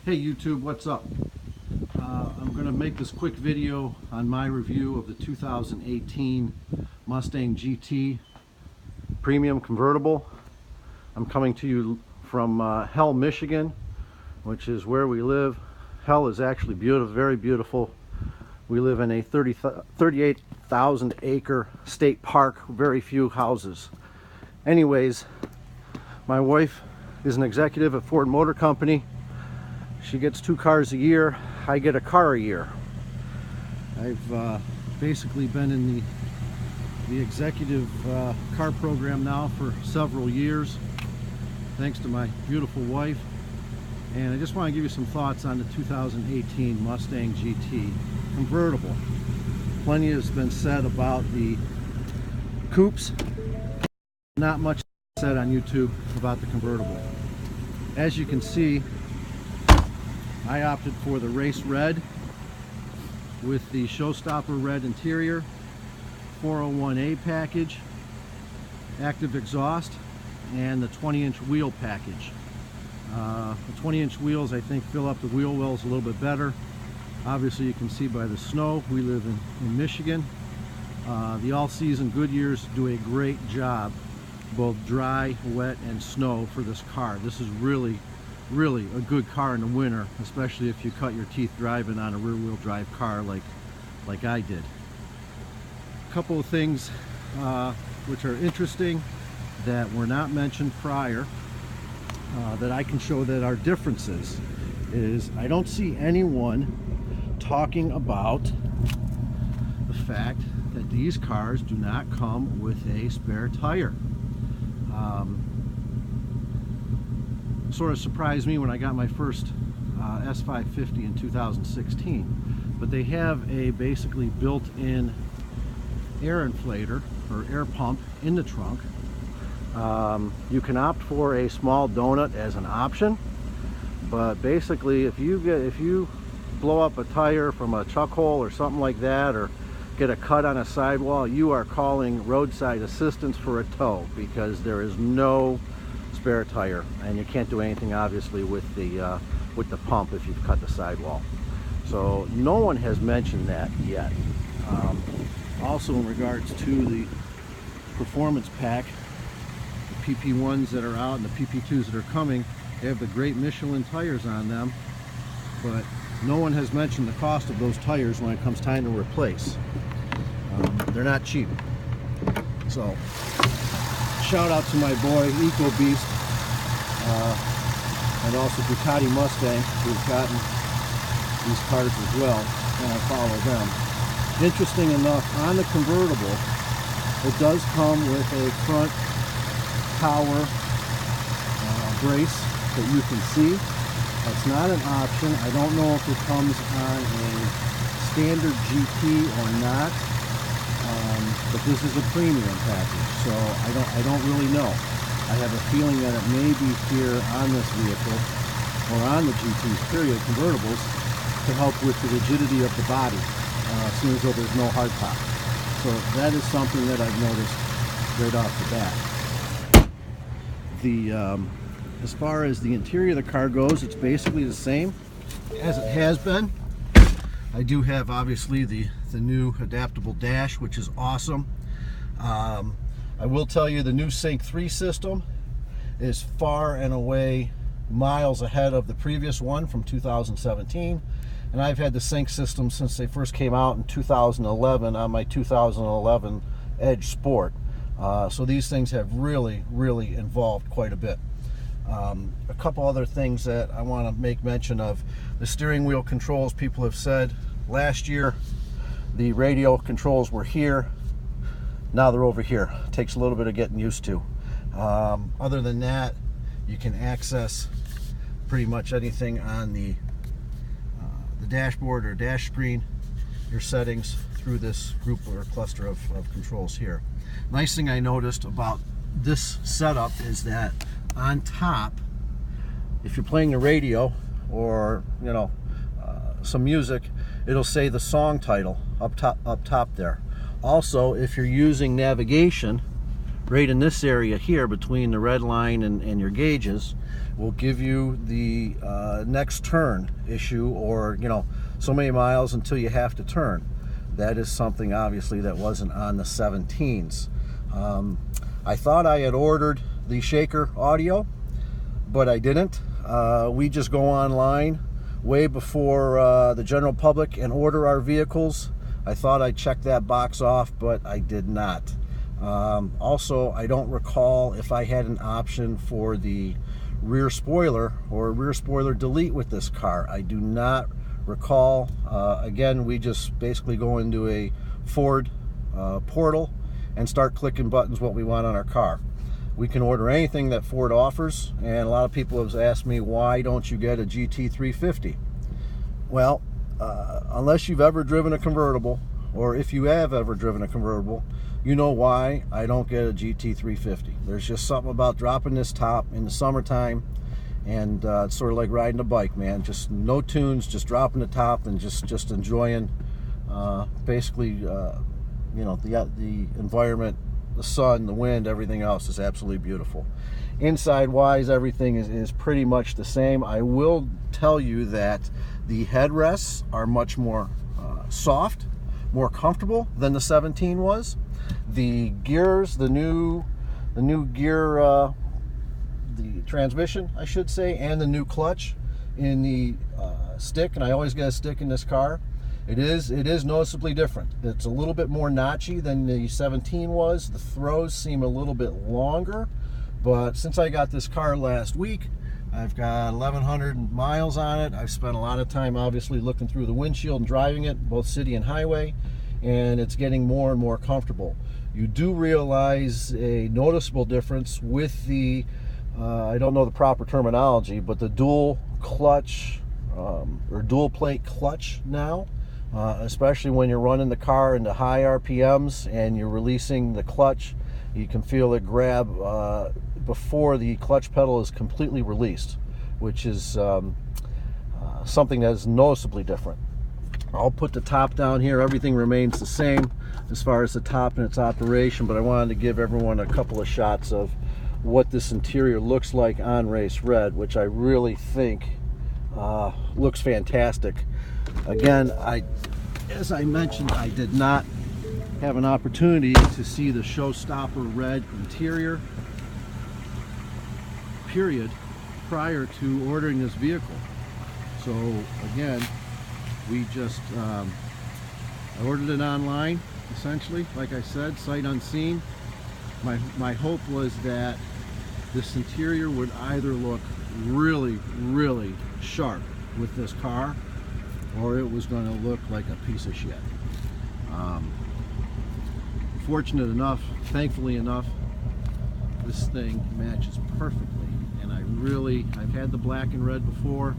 Hey YouTube, what's up? I'm going to make this quick video on my review of the 2018 Mustang GT Premium Convertible. I'm coming to you from Hell, Michigan, which is where we live. Hell is actually beautiful, very beautiful. We live in a 38,000 acre state park, very few houses. Anyways, my wife is an executive at Ford Motor Company. She gets 2 cars a year. I get a car a year. I've basically been in the executive car program now for several years, thanks to my beautiful wife. And I just want to give you some thoughts on the 2018 Mustang GT Convertible. Plenty has been said about the coupes. Not much said on YouTube about the convertible. As you can see, I opted for the race red with the showstopper red interior, 401A package, active exhaust, and the 20-inch wheel package. The 20-inch wheels, I think, fill up the wheel wells a little bit better. Obviously, you can see by the snow, we live in Michigan. The all-season Goodyears do a great job, both dry, wet, and snow for this car. This is really a good car in the winter, especially if you cut your teeth driving on a rear-wheel drive car like I did. A couple of things which are interesting that were not mentioned prior that I can show that are differences is I don't see anyone talking about the fact that these cars do not come with a spare tire. Sort of surprised me when I got my first S550 in 2016, but they have a basically built-in air inflator or air pump in the trunk. You can opt for a small donut as an option, but basically if you blow up a tire from a chuck hole or something like that, or get a cut on a sidewall, you are calling roadside assistance for a tow, because there is no spare tire, and you can't do anything obviously with the pump if you've cut the sidewall. So no one has mentioned that yet. Also, in regards to the performance pack, the PP1s that are out and the PP2s that are coming, they have the great Michelin tires on them, but no one has mentioned the cost of those tires when it comes time to replace. They're not cheap. So shout out to my boy Eco Beast and also Ducati Mustang, who've gotten these cars as well, and I follow them. Interesting enough, on the convertible, it does come with a front power brace that you can see. It's not an option. I don't know if it comes on a standard GT or not. But this is a premium package, so I don't really know. I have a feeling that it may be here on this vehicle, or on the GTs, period, convertibles, to help with the rigidity of the body, seeing as though there's no hard top. So that is something that I've noticed right off the bat. As far as the interior of the car goes, it's basically the same as it has been. I do have obviously the new adaptable dash, which is awesome. I will tell you the new Sync 3 system is far and away miles ahead of the previous one from 2017, and I've had the Sync system since they first came out in 2011 on my 2011 Edge Sport. So these things have really evolved quite a bit. A couple other things that I want to make mention of. The steering wheel controls, people have said last year the radio controls were here, now they're over here. It takes a little bit of getting used to. Other than that, you can access pretty much anything on the dashboard or dash screen, your settings, through this group or cluster of controls here. Nice thing I noticed about this setup is that on top, if you're playing the radio or some music, it'll say the song title up top there. Also, if you're using navigation right in this area here between the red line and your gauges, will give you the next turn issue, or so many miles until you have to turn. That is something obviously that wasn't on the 17s. I thought I had ordered the shaker audio, but I didn't. We just go online way before the general public and order our vehicles. I thought I checked that box off, but I did not. Also, I don't recall if I had an option for the rear spoiler or rear spoiler delete with this car. I do not recall. Again, we just basically go into a Ford portal and start clicking buttons what we want on our car. We can order anything that Ford offers, and a lot of people have asked me, why don't you get a GT 350? Well, unless you've ever driven a convertible, or if you have ever driven a convertible, you know why I don't get a GT 350. There's just something about dropping this top in the summertime, and it's sort of like riding a bike, man. Just no tunes, just dropping the top and just enjoying basically the environment, the sun, the wind, everything else is absolutely beautiful. Inside wise, everything is pretty much the same. I will tell you that the headrests are much more soft, more comfortable than the 17 was. The gears, the new gear, the transmission, I should say, and the new clutch in the stick, and I always get a stick in this car. It is noticeably different. It's a little bit more notchy than the 17 was. The throws seem a little bit longer, but since I got this car last week, I've got 1,100 miles on it. I've spent a lot of time obviously looking through the windshield and driving it, both city and highway, and it's getting more and more comfortable. You do realize a noticeable difference with the, I don't know the proper terminology, but the dual clutch or dual plate clutch now. Especially when you're running the car into high RPMs and you're releasing the clutch, you can feel it grab before the clutch pedal is completely released, which is something that is noticeably different. I'll put the top down here. Everything remains the same as far as the top and its operation, but I wanted to give everyone a couple of shots of what this interior looks like on race red, which I really think looks fantastic. Again, as I mentioned, I did not have an opportunity to see the showstopper red interior, period, prior to ordering this vehicle. So again, we just I ordered it online, essentially, like I said, sight unseen. My hope was that this interior would either look really, really sharp with this car, or it was going to look like a piece of shit. Fortunate enough, thankfully enough, this thing matches perfectly, and I've had the black and red before,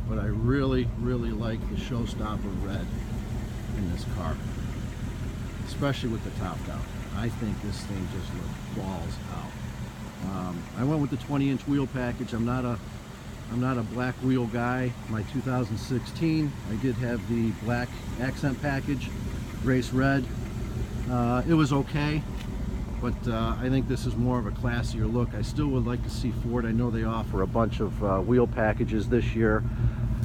but I really like the showstopper red in this car, especially with the top down. I think this thing just looks balls out. I went with the 20-inch wheel package. I'm not a black wheel guy. My 2016, I did have the black accent package, race red. It was okay, but I think this is more of a classier look. I still would like to see Ford. I know they offer a bunch of wheel packages this year.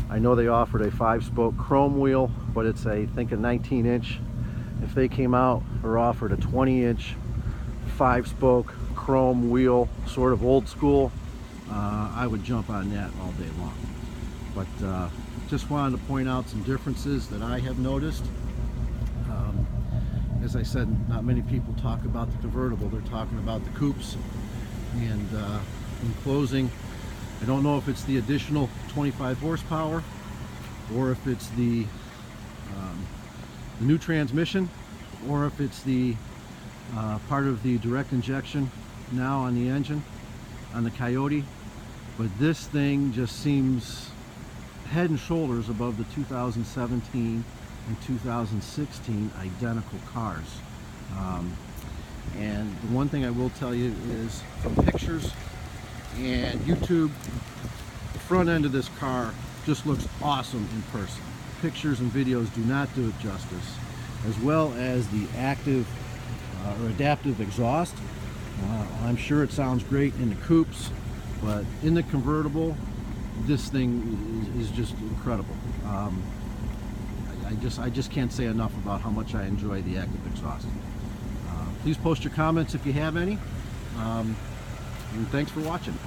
I know they offered a 5-spoke chrome wheel, but it's I think a 19-inch. If they came out or offered a 20-inch 5-spoke chrome wheel, sort of old school, I would jump on that all day long. But just wanted to point out some differences that I have noticed. As I said, not many people talk about the convertible. They're talking about the coupes. And in closing, I don't know if it's the additional 25 horsepower or if it's the new transmission, or if it's the part of the direct injection now on the engine, on the Coyote. But this thing just seems head and shoulders above the 2017 and 2016 identical cars. And the one thing I will tell you is, from pictures and YouTube, the front end of this car just looks awesome in person. Pictures and videos do not do it justice, as well as the active or adaptive exhaust. I'm sure it sounds great in the coupes, but in the convertible, this thing is just incredible. I just can't say enough about how much I enjoy the active exhaust. Please post your comments if you have any, and thanks for watching.